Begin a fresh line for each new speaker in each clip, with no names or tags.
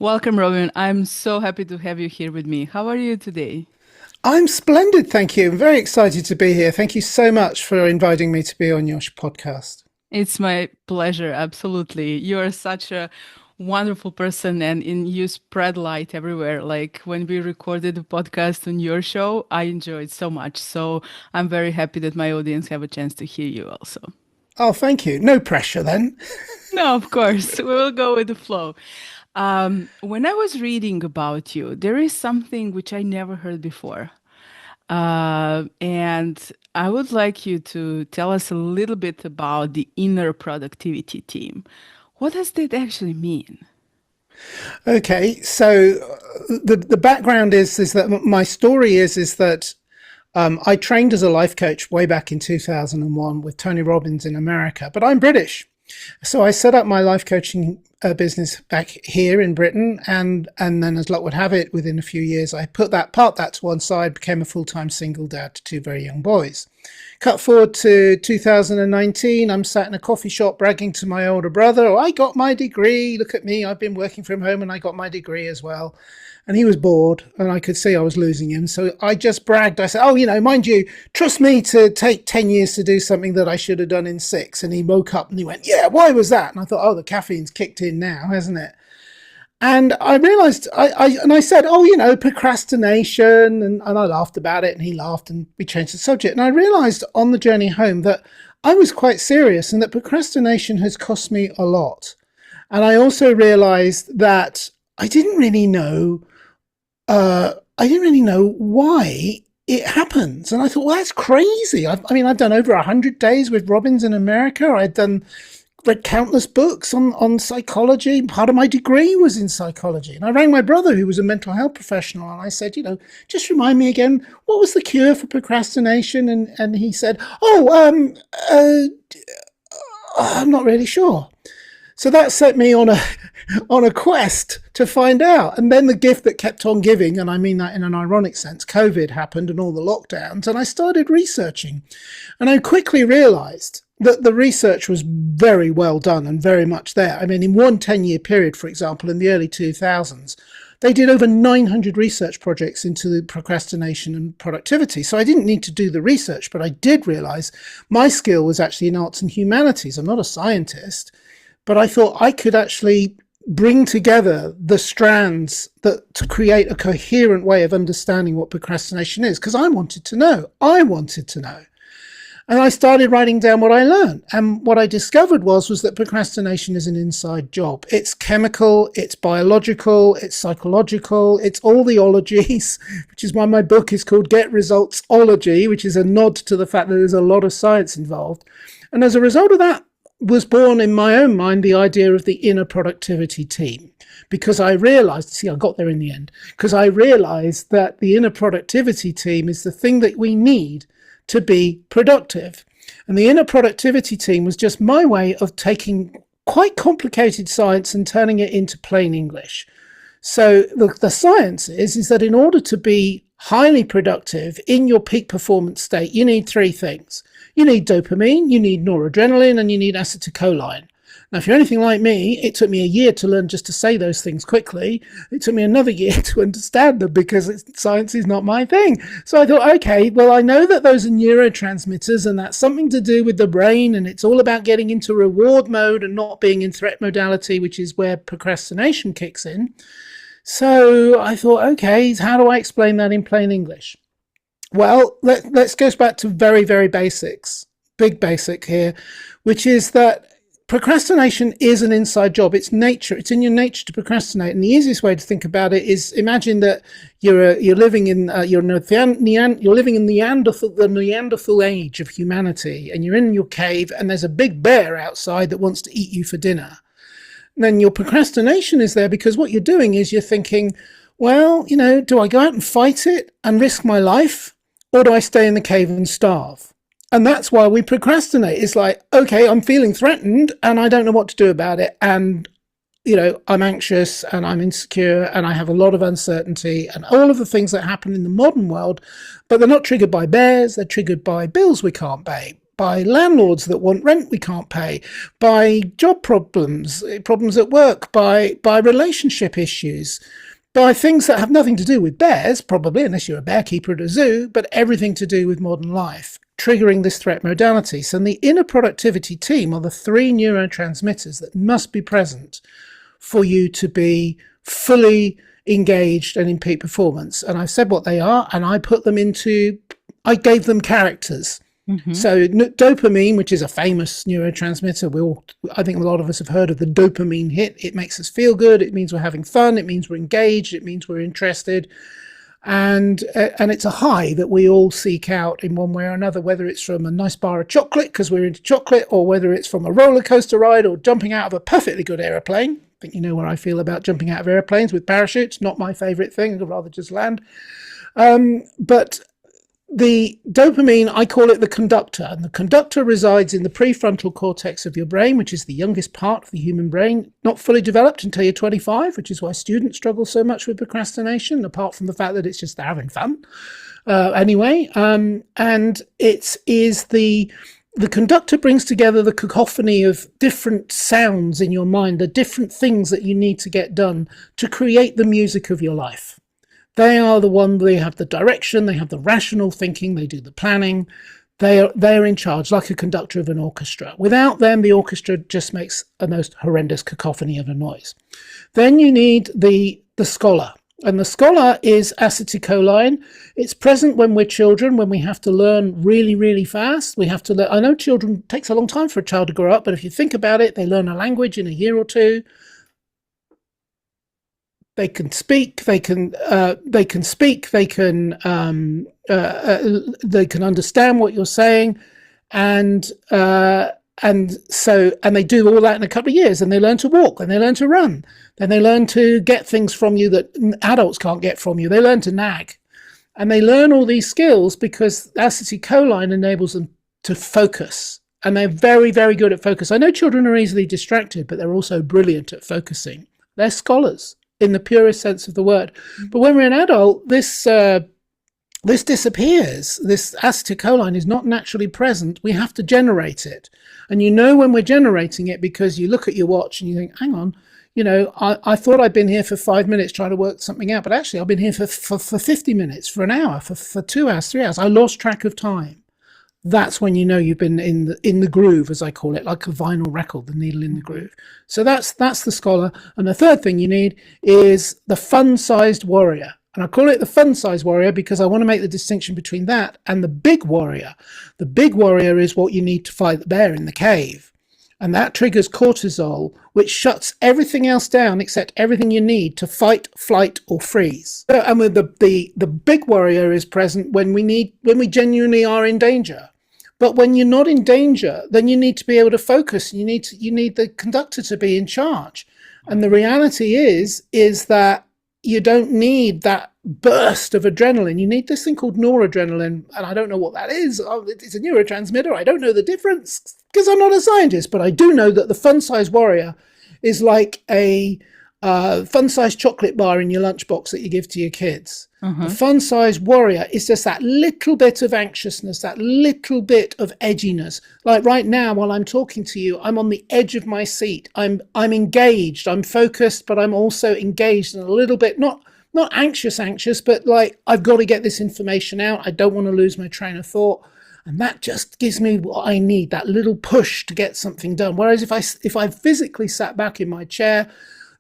Welcome, Robin. I'm so happy to have you here with me. How are you today?
I'm splendid, thank you. I'm very excited to be here. Thank you so much for inviting me to be on your podcast.
It's my pleasure, absolutely. You are such a wonderful person and you spread light everywhere. Like when we recorded the podcast on your show, I enjoyed so much. So I'm very happy that my audience have a chance to hear you also.
Oh, thank you. No pressure then.
No, of course, we will go with the flow. When I was reading about you, there is something which I never heard before. And I would like you to tell us a little bit about the inner productivity team. What does that actually mean?
Okay, so the background is that my story is that I trained as a life coach way back in 2001 with Tony Robbins in America, but I'm British. So I set up my life coaching business back here in Britain, and then as luck would have it, within a few years, I put that to one side, became a full-time single dad to two very young boys. Cut forward to 2019, I'm sat in a coffee shop bragging to my older brother, "Oh, I got my degree. Look at me. I've been working from home and I got my degree as well." And he was bored and I could see I was losing him. So I just bragged. I said, "Oh, mind you, trust me to take 10 years to do something that I should have done in 6." And he woke up and he went, "Yeah, why was that?" And I thought, "Oh, the caffeine's kicked in now, hasn't it?" And I realized, I said, "Oh, procrastination." And I laughed about it and he laughed and we changed the subject. And I realized on the journey home that I was quite serious and that procrastination has cost me a lot. And I also realized that I didn't really know why it happens. And I thought, well, that's crazy. I've done over 100 days with Robbins in America. Read countless books on psychology. Part of my degree was in psychology. And I rang my brother, who was a mental health professional, and I said, just remind me again, what was the cure for procrastination? And he said, I'm not really sure. So that set me on a on a quest to find out. And then the gift that kept on giving, and I mean that in an ironic sense, COVID happened and all the lockdowns, and I started researching. And I quickly realized that the research was very well done and very much there. I mean, in one 10-year period, for example, in the early 2000s, they did over 900 research projects into the procrastination and productivity. So I didn't need to do the research, but I did realize my skill was actually in arts and humanities. I'm not a scientist, but I thought I could actually bring together the strands to create a coherent way of understanding what procrastination is, because I wanted to know. And I started writing down what I learned. And what I discovered was that procrastination is an inside job. It's chemical, it's biological, it's psychological, it's all the ologies, which is why my book is called GetResultsology, which is a nod to the fact that there's a lot of science involved. And as a result of that, was born in my own mind the idea of the inner productivity team, because I realized, I got there in the end, because I realized that the inner productivity team is the thing that we need to be productive. And the inner productivity team was just my way of taking quite complicated science and turning it into plain English. So the science is that in order to be highly productive in your peak performance state, you need 3 things. You need dopamine, you need noradrenaline, and you need acetylcholine. Now, if you're anything like me, it took me a year to learn just to say those things quickly. It took me another year to understand them because science is not my thing. So I thought, okay, well, I know that those are neurotransmitters and that's something to do with the brain, and it's all about getting into reward mode and not being in threat modality, which is where procrastination kicks in. So I thought, okay, how do I explain that in plain English? Well, let's go back to very, very basics, big basic here, which is that procrastination is an inside job. It's nature. It's in your nature to procrastinate. And the easiest way to think about it is imagine that you're living in the Neanderthal age of humanity, and you're in your cave, and there's a big bear outside that wants to eat you for dinner. And then your procrastination is there because what you're doing is you're thinking, well, do I go out and fight it and risk my life? Or do I stay in the cave and starve? And that's why we procrastinate. It's like, okay, I'm feeling threatened and I don't know what to do about it. And, I'm anxious and I'm insecure and I have a lot of uncertainty and all of the things that happen in the modern world, but they're not triggered by bears. They're triggered by bills we can't pay, by landlords that want rent we can't pay, by job problems, problems at work, by relationship issues, by things that have nothing to do with bears, probably, unless you're a bear keeper at a zoo, but everything to do with modern life, triggering this threat modality. So the inner productivity team are the three neurotransmitters that must be present for you to be fully engaged and in peak performance. And I've said what they are, and I gave them characters.
Mm-hmm.
So dopamine, which is a famous neurotransmitter, I think a lot of us have heard of the dopamine hit. It makes us feel good. It means we're having fun. It means we're engaged. It means we're interested. And it's a high that we all seek out in one way or another, whether it's from a nice bar of chocolate because we're into chocolate, or whether it's from a roller coaster ride or jumping out of a perfectly good aeroplane. I think you know where I feel about jumping out of airplanes with parachutes. Not my favorite thing. I'd rather just land. But the dopamine, I call it the conductor, and the conductor resides in the prefrontal cortex of your brain, which is the youngest part of the human brain, not fully developed until you're 25, which is why students struggle so much with procrastination, apart from the fact that it's just having fun. And it is the conductor brings together the cacophony of different sounds in your mind, the different things that you need to get done to create the music of your life. They are the one, they have the direction, they have the rational thinking, they do the planning. They're in charge, like a conductor of an orchestra. Without them, the orchestra just makes a most horrendous cacophony of a noise. Then you need the scholar. And the scholar is acetylcholine. It's present when we're children, when we have to learn really, really fast. We have to learn. I know it takes a long time for a child to grow up, but if you think about it, they learn a language in a year or two. They can speak. They can speak. They can understand what you're saying, and they do all that in a couple of years. And they learn to walk, and they learn to run. Then they learn to get things from you that adults can't get from you. They learn to nag, and they learn all these skills because acetylcholine enables them to focus. And they're very, very good at focus. I know children are easily distracted, but they're also brilliant at focusing. They're scholars in the purest sense of the word. But when we're an adult, this disappears. This acetylcholine is not naturally present. We have to generate it. And you know when we're generating it because you look at your watch and you think, hang on, I thought I'd been here for 5 minutes trying to work something out, but actually I've been here for 50 minutes, for an hour, for 2 hours, 3 hours. I lost track of time. That's when you know you've been in the groove, as I call it, like a vinyl record, the needle in the groove. So that's the scholar. And the third thing you need is the fun-sized warrior. And I call it the fun-sized warrior because I want to make the distinction between that and the big warrior. The big warrior is what you need to fight the bear in the cave. And that triggers cortisol, which shuts everything else down except everything you need to fight, flight, or freeze. And with the big warrior is present when we genuinely are in danger. But when you're not in danger, then you need to be able to focus. You need the conductor to be in charge. And the reality is that you don't need that burst of adrenaline. You need this thing called noradrenaline, and I don't know what that is. It's a neurotransmitter. I don't know the difference because I'm not a scientist, but I do know that the fun-sized warrior is like a fun-sized chocolate bar in your lunchbox that you give to your kids. The fun-sized warrior is just that little bit of anxiousness, that little bit of edginess. Like right now, while I'm talking to you, I'm on the edge of my seat. I'm engaged. I'm focused, but I'm also engaged and a little bit not anxious, but like I've got to get this information out. I don't want to lose my train of thought. And that just gives me what I need, that little push to get something done. Whereas if I physically sat back in my chair,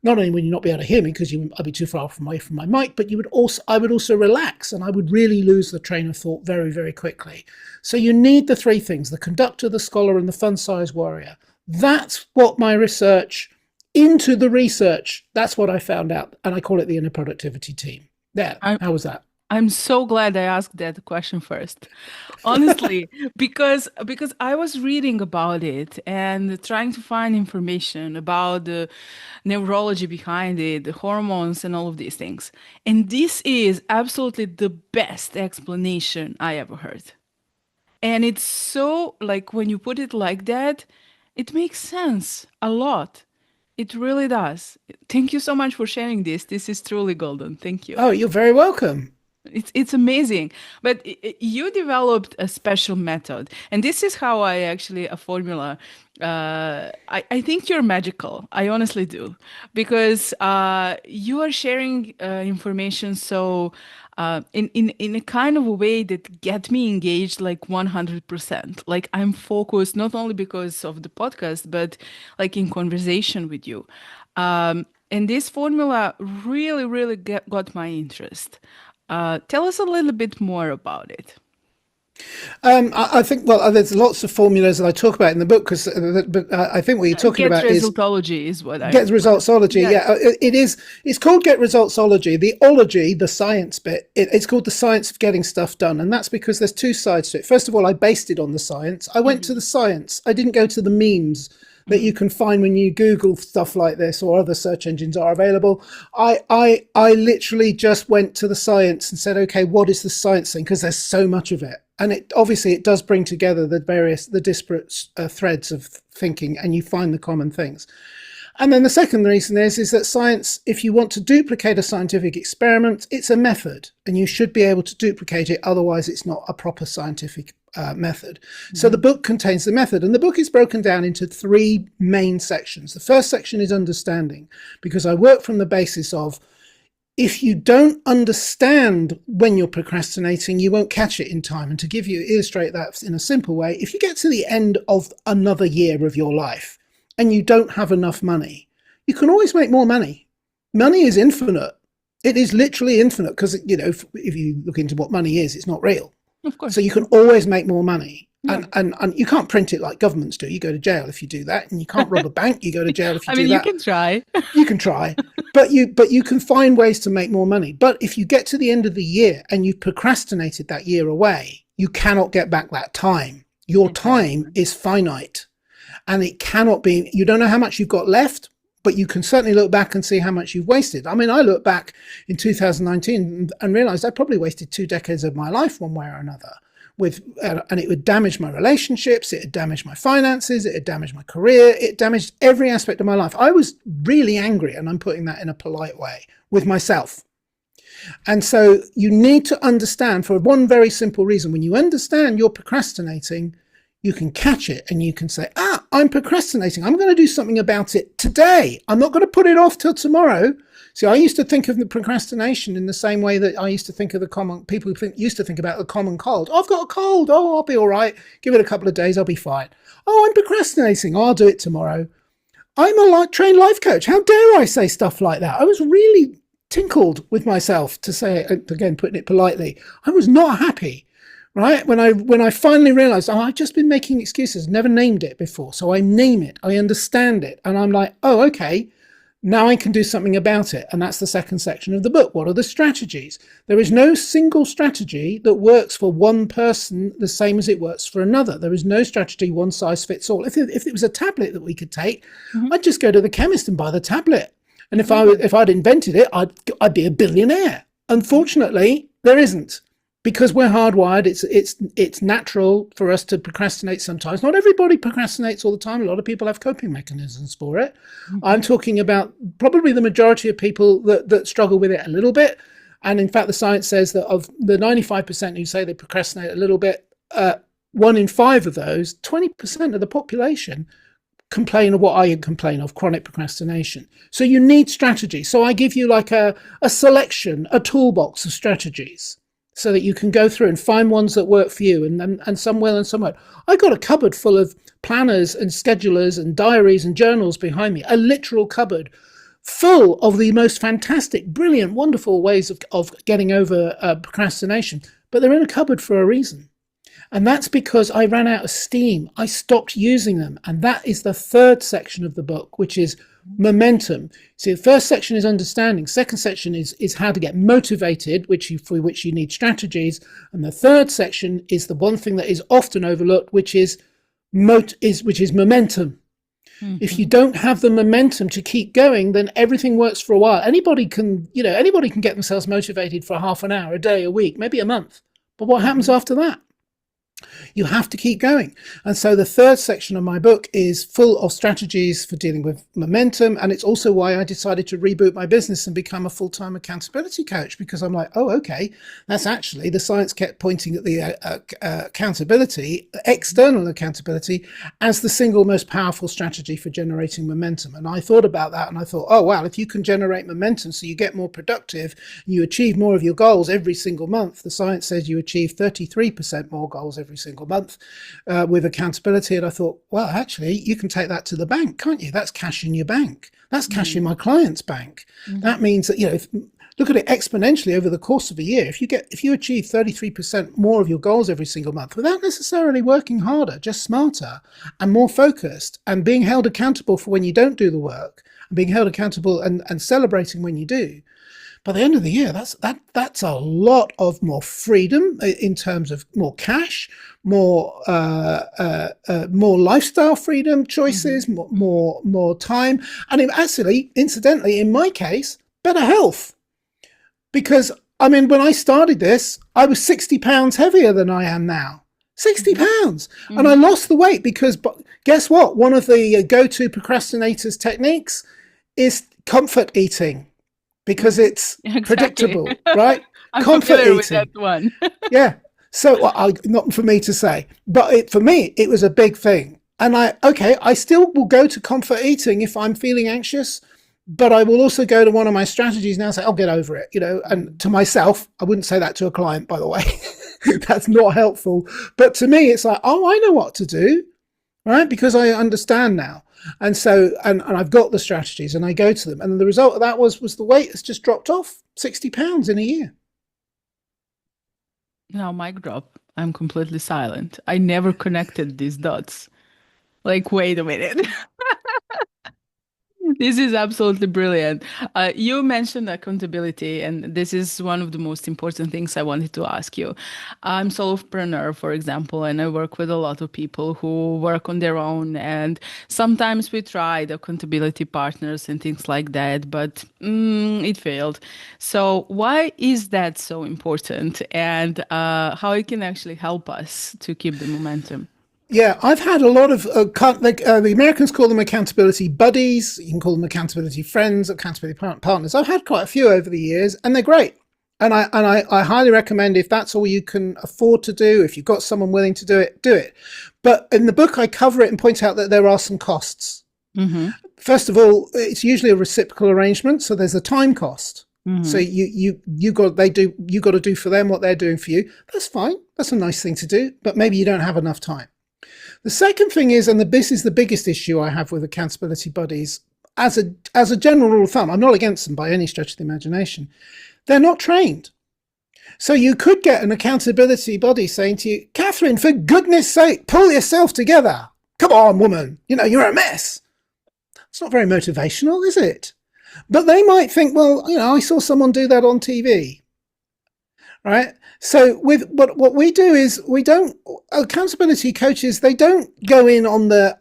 not only would you not be able to hear me because I'd be too far away from my mic, but I would also relax and I would really lose the train of thought very, very quickly. So you need the three things: the conductor, the scholar, and the fun-sized warrior. That's what my research into the research, that's what I found out. And I call it the inner productivity team. There, how was that?
I'm so glad I asked that question first. Honestly, because I was reading about it and trying to find information about the neurology behind it, the hormones and all of these things. And this is absolutely the best explanation I ever heard. And it's so like when you put it like that, it makes sense a lot. It really does. Thank you so much for sharing this. This is truly golden. Thank you.
Oh, you're very welcome.
It's amazing. But you developed a special method, and this is how I actually a formula. I think you're magical. I honestly do, because you are sharing information so in a kind of a way that get me engaged like 100%. Like I'm focused not only because of the podcast, but like in conversation with you. And this formula really, really got my interest. Tell us a little bit more about it.
I think, well, there's lots of formulas that I talk about in the book, but I think what you're talking
Get
about is
resultology is what I
GetResultsology.
yeah.
Yeah, it is. It's called GetResultsology. The ology, the science bit, it's called the science of getting stuff done, and that's because there's two sides to it. First of all, I based it on the science. I went to the science. I didn't go to the memes that you can find when you Google stuff like this or other search engines are available. I literally just went to the science and said, okay, what is the science thing? Because there's so much of it. And it obviously it does bring together the disparate threads of thinking, and you find the common things. And then the second reason is that science, if you want to duplicate a scientific experiment, it's a method, and you should be able to duplicate it. Otherwise, it's not a proper scientific method. Mm-hmm. So the book contains the method, and the book is broken down into three main sections. The first section is understanding, because I work from the basis of if you don't understand when you're procrastinating, you won't catch it in time. And to illustrate that in a simple way, if you get to the end of another year of your life and you don't have enough money, you can always make more money. Money is infinite. It is literally infinite because, if you look into what money is, it's not real.
Of course.
So you can always make more money. Yeah. And you can't print it like governments do. You go to jail if you do that. And you can't rob a bank. You go to jail if you do that.
You can try.
You can try. But you can find ways to make more money. But if you get to the end of the year and you procrastinated that year away, you cannot get back that time. Your time is finite. And it cannot be, you don't know how much you've got left, but you can certainly look back and see how much you've wasted. I mean, I look back in 2019 and realized I probably wasted 2 decades of my life one way or another. And it would damage my relationships, it would damage my finances, it would damage my career, it damaged every aspect of my life. I was really angry, and I'm putting that in a polite way, with myself. And so you need to understand, for one very simple reason, when you understand you're procrastinating, you can catch it and you can say, I'm procrastinating. I'm going to do something about it today. I'm not going to put it off till tomorrow. See, I used to think of the procrastination in the same way that I used to think of people used to think about the common cold. I've got a cold. Oh, I'll be all right. Give it a couple of days. I'll be fine. Oh, I'm procrastinating. I'll do it tomorrow. I'm a trained life coach. How dare I say stuff like that? I was really tinkled with myself, to say it, again, putting it politely. I was not happy. Right? When I finally realized, I've just been making excuses, never named it before. So I name it, I understand it. And I'm like, oh, okay, now I can do something about it. And that's the second section of the book. What are the strategies? There is no single strategy that works for one person the same as it works for another. There is no strategy one size fits all. If it was a tablet that we could take, I'd just go to the chemist and buy the tablet. And if I'd invented it, I'd be a billionaire. Unfortunately, there isn't. Because we're hardwired, it's natural for us to procrastinate sometimes. Not everybody procrastinates all the time. A lot of people have coping mechanisms for it. I'm talking about probably the majority of people that struggle with it a little bit. And in fact, the science says that of the 95% who say they procrastinate a little bit, 1 in 5 of those, 20% of the population, complain of what I complain of, chronic procrastination. So you need strategy. So I give you like a selection, a toolbox of strategies, so that you can go through and find ones that work for you, and some will and some won't. I got a cupboard full of planners and schedulers and diaries and journals behind me, a literal cupboard full of the most fantastic, brilliant, wonderful ways of getting over procrastination. But they're in a cupboard for a reason. And that's because I ran out of steam. I stopped using them. And that is the third section of the book, which is momentum. See, the first section is understanding. Second section is how to get motivated, for which you need strategies. And the third section is the one thing that is often overlooked, which is momentum. Mm-hmm. If you don't have the momentum to keep going, then everything works for a while. Anybody can get themselves motivated for half an hour, a day, a week, maybe a month. But what happens after that? You have to keep going. And so the third section of my book is full of strategies for dealing with momentum. And it's also why I decided to reboot my business and become a full-time accountability coach, because I'm like, oh, okay, that's actually, the science kept pointing at the accountability, external accountability, as the single most powerful strategy for generating momentum. And I thought about that and I thought, oh, wow, if you can generate momentum so you get more productive, you achieve more of your goals every single month. The science says you achieve 33% more goals every single month with accountability. And I thought, well, actually, you can take that to the bank, can't you? That's cash in your bank. That's cash in my client's bank. That means that, look at it exponentially over the course of a year. If you achieve 33% more of your goals every single month without necessarily working harder, just smarter and more focused, and being held accountable for when you don't do the work, and being held accountable and celebrating when you do, by the end of the year, that's a lot of more freedom in terms of more cash, more lifestyle freedom choices, more time, and actually, incidentally, in my case, better health. Because when I started this, I was 60 pounds heavier than I am now. 60 pounds, and I lost the weight because, guess what? One of the go-to procrastinators techniques is comfort eating. Because it's predictable, right?
I'm
Comfort
familiar
eating
with that one.
Yeah. So not for me to say, but for me, it was a big thing. And I still will go to comfort eating if I'm feeling anxious, but I will also go to one of my strategies now and say, I'll get over it, and to myself. I wouldn't say that to a client, by the way. That's not helpful. But to me, it's like, oh, I know what to do, right? Because I understand now. And so, and I've got the strategies and I go to them. And the result of that was the weight has just dropped off 60 pounds in a year.
Now, mic drop. I'm completely silent. I never connected these dots. Like, wait a minute. This is absolutely brilliant. You mentioned accountability, and this is one of the most important things I wanted to ask you. I'm solopreneur, for example, and I work with a lot of people who work on their own, and sometimes we tried accountability partners and things like that, but it failed. So why is that so important, and how it can actually help us to keep the momentum?
Yeah, I've had a lot of the Americans call them accountability buddies. You can call them accountability friends, accountability partners. I've had quite a few over the years, and they're great. And I highly recommend, if that's all you can afford to do, if you've got someone willing to do it, do it. But in the book, I cover it and point out that there are some costs. First of all, it's usually a reciprocal arrangement, so there's a time cost. So you got to do for them what they're doing for you. That's fine. That's a nice thing to do, but maybe you don't have enough time. The second thing is, and this is the biggest issue I have with accountability buddies, as a general rule of thumb, I'm not against them by any stretch of the imagination, they're not trained. So you could get an accountability buddy saying to you, Catherine, for goodness sake, pull yourself together. Come on, woman, you're a mess. It's not very motivational, is it? But they might think, well, I saw someone do that on TV. Right. So what we do is accountability coaches, they don't go in on the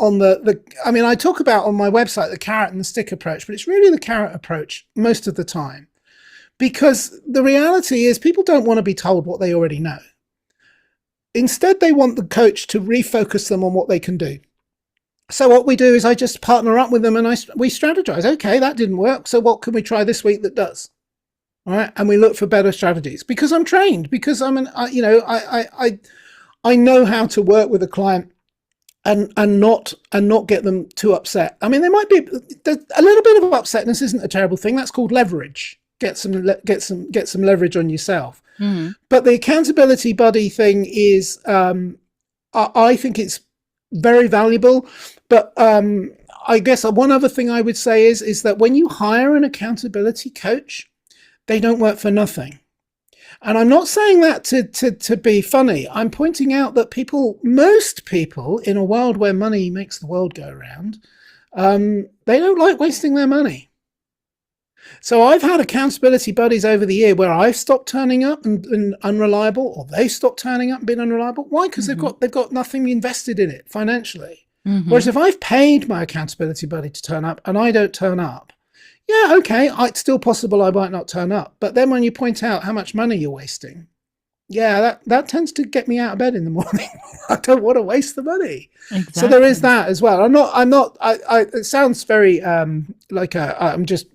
I talk about on my website the carrot and the stick approach, but it's really the carrot approach most of the time, because the reality is people don't want to be told what they already know. Instead, they want the coach to refocus them on what they can do. So what we do is I just partner up with them and we strategize. Okay, that didn't work. So what can we try this week that does? All right, and we look for better strategies because I'm trained, because I know how to work with a client and not get them too upset. There might be a little bit of upsetness isn't a terrible thing. That's called leverage. Get some leverage on yourself. But the accountability buddy thing is, I think it's very valuable. But I guess one other thing I would say is that when you hire an accountability coach, they don't work for nothing. And I'm not saying that to be funny. I'm pointing out that most people in a world where money makes the world go round, they don't like wasting their money. So I've had accountability buddies over the year where I've stopped turning up and been unreliable, or they stopped turning up and been unreliable. Why? Because they've got nothing invested in it financially. Whereas if I've paid my accountability buddy to turn up and I don't turn up, yeah, okay, it's still possible I might not turn up. But then when you point out how much money you're wasting, Yeah, that tends to get me out of bed in the morning. I don't want to waste the money. So there is
Exactly.
that as well. It sounds very like I'm just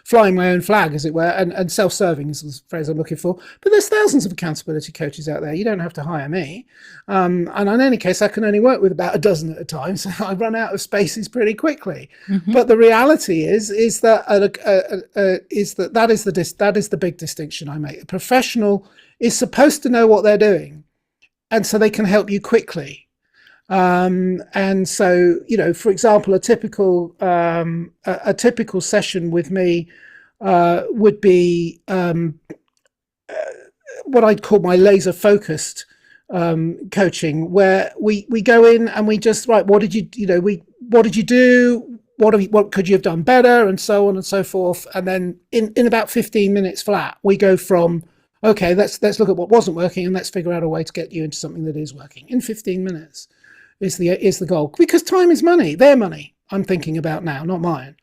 flying my own flag, as it were, and self-serving is the phrase I'm looking for. But there's thousands of accountability coaches out there. You don't have to hire me. And in any case, I can only work with about a dozen at a time, so I run out of spaces pretty quickly.
Hmm.
But the reality is that is the big distinction I make. A professional is supposed to know what they're doing, and so they can help you quickly. And so, for example, a typical session with me would be what I'd call my laser focused coaching, where we go in and we just, right, what did what did you do? What could you have done better, and so on and so forth. And then in about 15 minutes flat, we go from, okay, let's look at what wasn't working and let's figure out a way to get you into something that is working in 15 minutes is the goal, because time is money. Their money I'm thinking about now, not mine,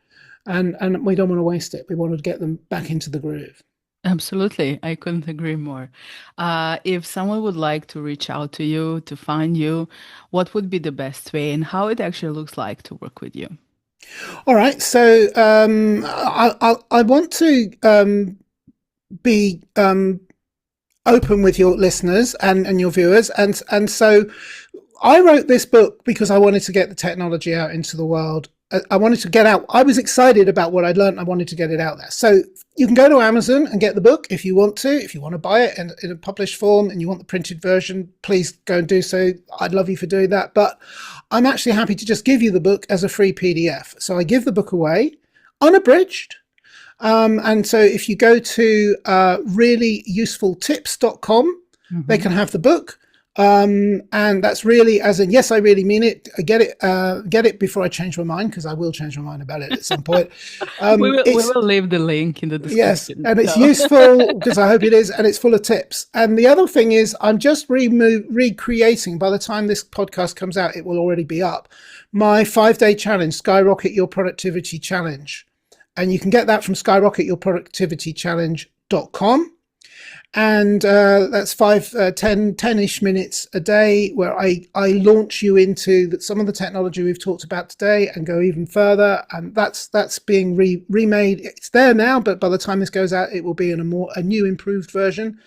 and we don't want to waste it. We want to get them back into the groove.
Absolutely. I couldn't agree more. If someone would like to reach out to you, to find you, what would be the best way and how it actually looks like to work with you?
All right, so I want to be open with your listeners and your viewers, and so I wrote this book because I wanted to get the technology out into the world. I wanted to get out. I was excited about what I'd learned. I wanted to get it out there. So you can go to Amazon and get the book if you want to. If you want to buy it in a published form and you want the printed version, please go and do so. I'd love you for doing that. But I'm actually happy to just give you the book as a free PDF. So I give the book away unabridged. And so if you go to reallyusefultips.com, they
Hmm.
can have the book. And that's really, as in, yes, I really mean it. Get it before I change my mind, because I will change my mind about it at some point.
We
It's
will leave the link in the
Yes,
description.
and it's
So
useful because I hope it is, and it's full of tips. And the other thing is, I'm just recreating. By the time this podcast comes out, it will already be up. My 5-day challenge, Skyrocket Your Productivity Challenge, and you can get that from skyrocketyourproductivitychallenge.com. And that's 10-ish minutes a day, where I launch you into some of the technology we've talked about today and go even further. And that's being remade. It's there now, but by the time this goes out, it will be in a new improved version.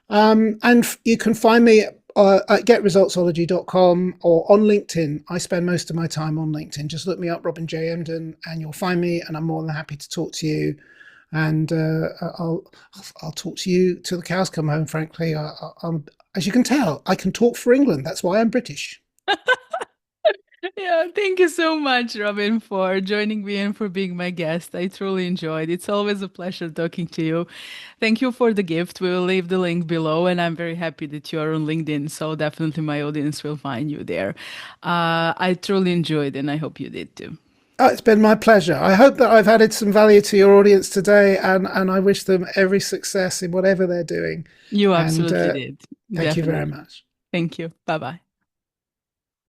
And you can find me at GetResultsology.com or on LinkedIn. I spend most of my time on LinkedIn. Just look me up, Robin J. Emdon, and you'll find me, and I'm more than happy to talk to you. And I'll talk to you till the cows come home. Frankly, as you can tell, I can talk for England. That's why I'm British.
yeah, thank you so much, Robin, for joining me and for being my guest. I truly enjoyed. It's always a pleasure talking to you. Thank you for the gift. We will leave the link below, and I'm very happy that you are on LinkedIn. So definitely my audience will find you there. I truly enjoyed, and I hope you did too.
Oh, it's been my pleasure. I hope that I've added some value to your audience today, and I wish them every success in whatever they're doing.
You
And
absolutely did.
thank you very
Definitely.
much.
Thank you. Bye bye.